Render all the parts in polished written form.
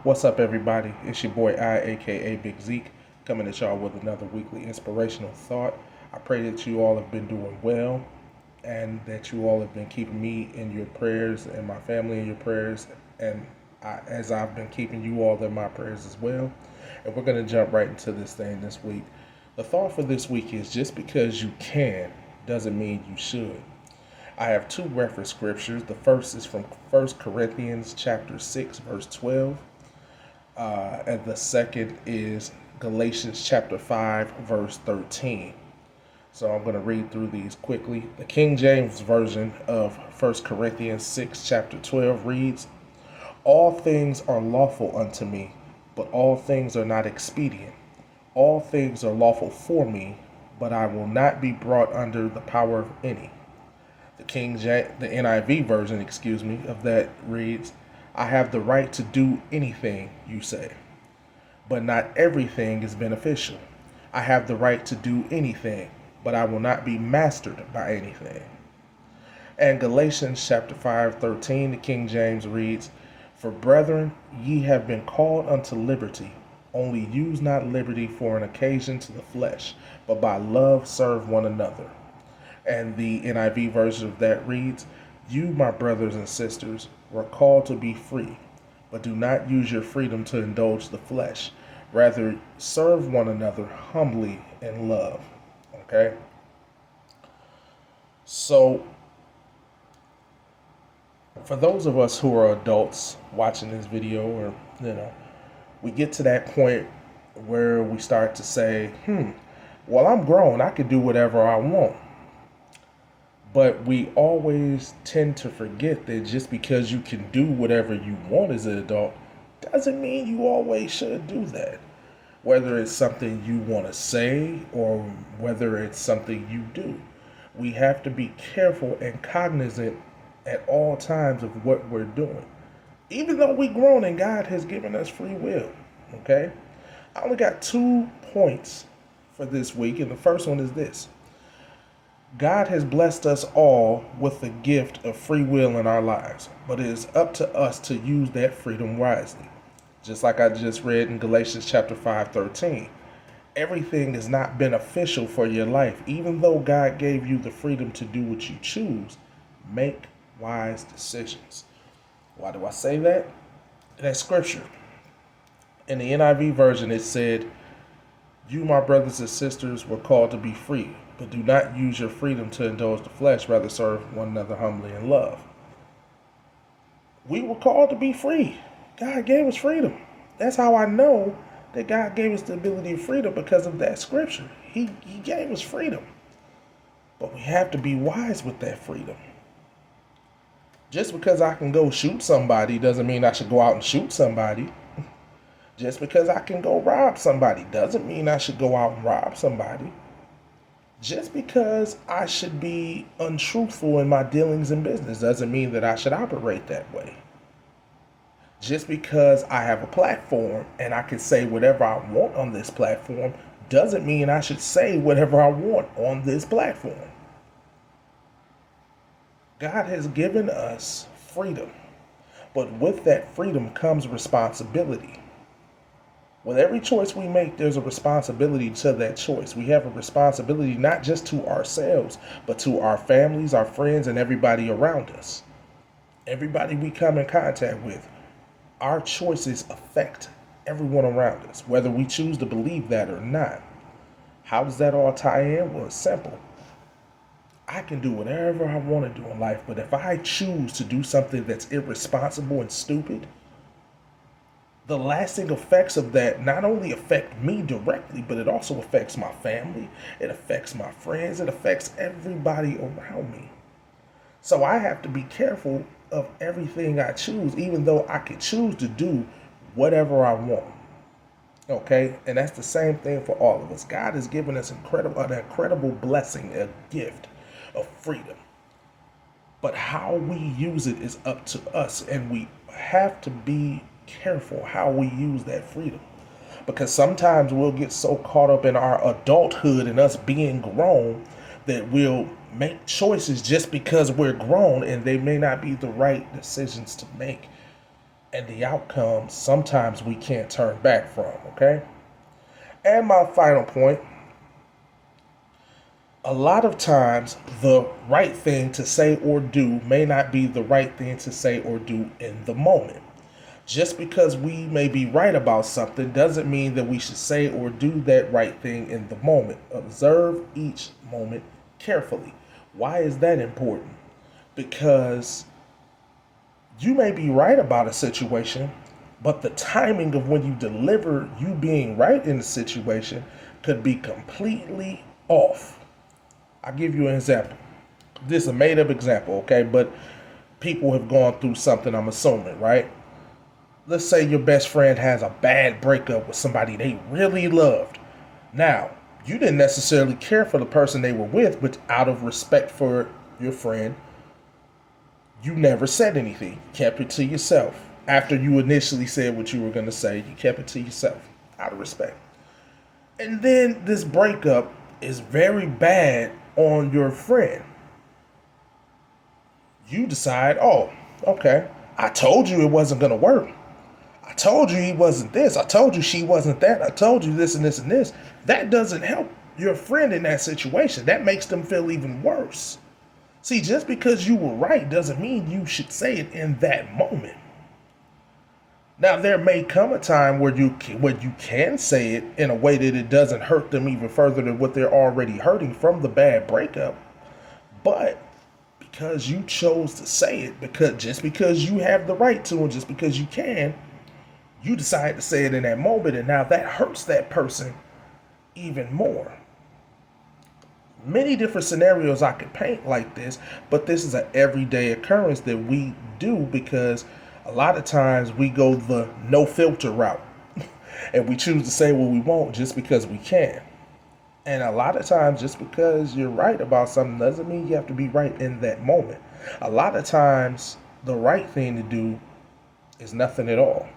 What's up, everybody? It's your boy aka Big Zeke, coming at y'all with another weekly inspirational thought. I pray that you all have been doing well and that you all have been keeping me in your prayers and my family in your prayers, and as I've been keeping you all in my prayers as well. And we're going to jump right into this thing this week. The thought for this week is just because you can doesn't mean you should. I have two reference scriptures. The first is from 1 Corinthians chapter 6, verse 12. And the second is Galatians chapter 5, verse 13. So I'm going to read through these quickly. The King James Version of 1 Corinthians 6, chapter 12 reads, "All things are lawful unto me, but all things are not expedient. All things are lawful for me, but I will not be brought under the power of any." The NIV version, of that reads, "I have the right to do anything you say, but not everything is beneficial. I have the right to do anything, but I will not be mastered by anything." And Galatians chapter 5:13, the King James reads, "For brethren, ye have been called unto liberty. Only use not liberty for an occasion to the flesh, but by love serve one another." And the NIV version of that reads, "You, my brothers and sisters, were called to be free, but do not use your freedom to indulge the flesh. Rather, serve one another humbly in love." Okay? So, for those of us who are adults watching this video, or, we get to that point where we start to say, well, I'm grown, I can do whatever I want. But we always tend to forget that just because you can do whatever you want as an adult doesn't mean you always should do that. Whether it's something you want to say or whether it's something you do, we have to be careful and cognizant at all times of what we're doing. Even though we're grown and God has given us free will, okay? I only got 2 points for this week, and the first one is this. God has blessed us all with the gift of free will in our lives, but it is up to us to use that freedom wisely. Just like I just read in Galatians chapter 5:13. Everything is not beneficial for your life. Even though God gave you the freedom to do what you choose, make wise decisions. Why do I say that? That's scripture. In the NIV version, it said, "You, my brothers and sisters, were called to be free, but do not use your freedom to indulge the flesh, rather serve one another humbly in love." We were called to be free. God gave us freedom. That's how I know that God gave us the ability of freedom, because of that scripture. He gave us freedom. But we have to be wise with that freedom. Just because I can go shoot somebody doesn't mean I should go out and shoot somebody. Just because I can go rob somebody doesn't mean I should go out and rob somebody. Just because I should be untruthful in my dealings in business doesn't mean that I should operate that way. Just because I have a platform and I can say whatever I want on this platform doesn't mean I should say whatever I want on this platform. God has given us freedom, but with that freedom comes responsibility. With every choice we make, there's a responsibility to that choice. We have a responsibility not just to ourselves, but to our families, our friends, and everybody around us. Everybody we come in contact with. Our choices affect everyone around us, whether we choose to believe that or not. How does that all tie in? Well, it's simple. I can do whatever I want to do in life, but if I choose to do something that's irresponsible and stupid, the lasting effects of that not only affect me directly, but it also affects my family, it affects my friends, it affects everybody around me. So I have to be careful of everything I choose, even though I can choose to do whatever I want. Okay? And that's the same thing for all of us. God has given us an incredible blessing, a gift of freedom. But how we use it is up to us, and we have to be careful how we use that freedom. Because sometimes we'll get so caught up in our adulthood and us being grown that we'll make choices just because we're grown, and they may not be the right decisions to make. And the outcome sometimes we can't turn back from, okay? And my final point, a lot of times the right thing to say or do may not be the right thing to say or do in the moment. Just because we may be right about something doesn't mean that we should say or do that right thing in the moment. Observe each moment carefully. Why is that important? Because you may be right about a situation, but the timing of when you deliver you being right in the situation could be completely off. I'll give you an example. This is a made up example, okay? But people have gone through something, I'm assuming, right? Let's say your best friend has a bad breakup with somebody they really loved. Now, you didn't necessarily care for the person they were with, but out of respect for your friend, you never said anything. Kept it to yourself. After you initially said what you were going to say, you kept it to yourself out of respect. And then this breakup is very bad on your friend. You decide, oh, okay, I told you it wasn't going to work. I told you he wasn't this. I told you she wasn't that. I told you this and this and this. That doesn't help your friend in that situation. That makes them feel even worse. See, just because you were right doesn't mean you should say it in that moment. Now, there may come a time where you can say it in a way that it doesn't hurt them even further than what they're already hurting from the bad breakup. But because you chose to say it, because you have the right to, and just because you can, you decide to say it in that moment, and now that hurts that person even more. Many different scenarios I could paint like this, but this is an everyday occurrence that we do because a lot of times we go the no filter route and we choose to say what we want just because we can. And a lot of times, just because you're right about something doesn't mean you have to be right in that moment. A lot of times, the right thing to do is nothing at all.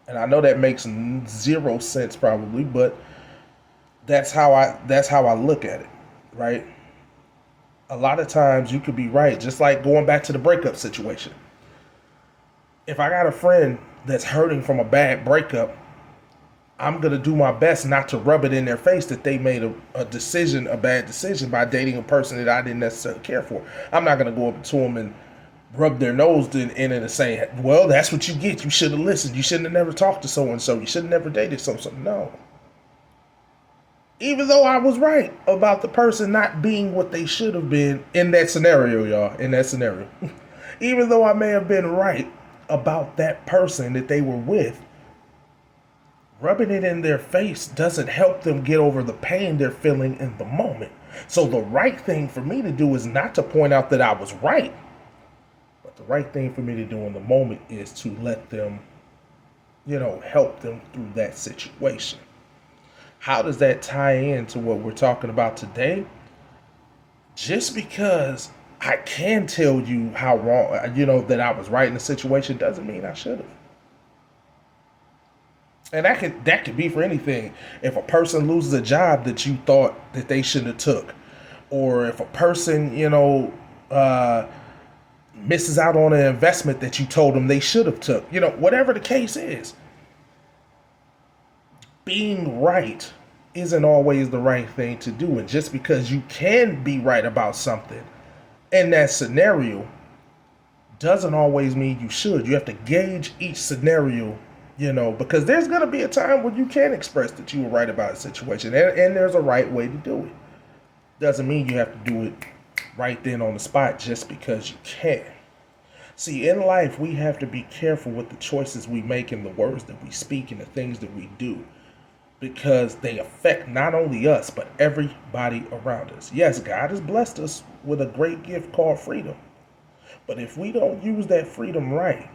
And I know that makes zero sense probably, but that's how I look at it, right? A lot of times you could be right, just like going back to the breakup situation. If I got a friend that's hurting from a bad breakup, I'm going to do my best not to rub it in their face that they made a bad decision by dating a person that I didn't necessarily care for. I'm not going to go up to them and rub their nose in it and say, well, that's what you get. You should have listened. You shouldn't have never talked to so-and-so. You should have never dated so-and-so. No. Even though I was right about the person not being what they should have been in that scenario, y'all, in that scenario. Even though I may have been right about that person that they were with, rubbing it in their face doesn't help them get over the pain they're feeling in the moment. So the right thing for me to do is not to point out that I was right. But the right thing for me to do in the moment is to let them, help them through that situation. How does that tie into what we're talking about today? Just because I can tell you how wrong, that I was right in the situation doesn't mean I should have. And that could be for anything. If a person loses a job that you thought that they shouldn't have took, or if a person, misses out on an investment that you told them they should have took, whatever the case is, being right isn't always the right thing to do. And just because you can be right about something in that scenario doesn't always mean you should. You have to gauge each scenario, because there's going to be a time when you can express that you were right about a situation, and there's a right way to do it. Doesn't mean you have to do it right then on the spot just because you can. See, in life, we have to be careful with the choices we make and the words that we speak and the things that we do, because they affect not only us, but everybody around us. Yes, God has blessed us with a great gift called freedom. But if we don't use that freedom right,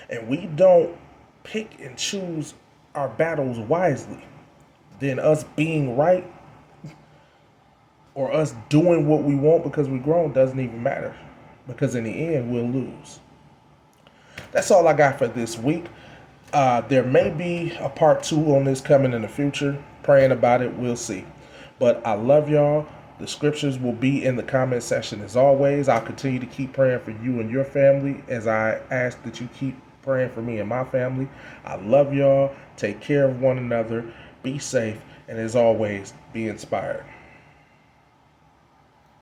and we don't pick and choose our battles wisely, then us being right or us doing what we want because we're grown doesn't even matter, because in the end we'll lose. That's all I got for this week. There may be a part 2 on this coming in the future. Praying about it, we'll see. But I love y'all. The scriptures will be in the comment section as always. I'll continue to keep praying for you and your family as I ask that you keep praying for me and my family. I love y'all. Take care of one another. Be safe. And as always, be inspired.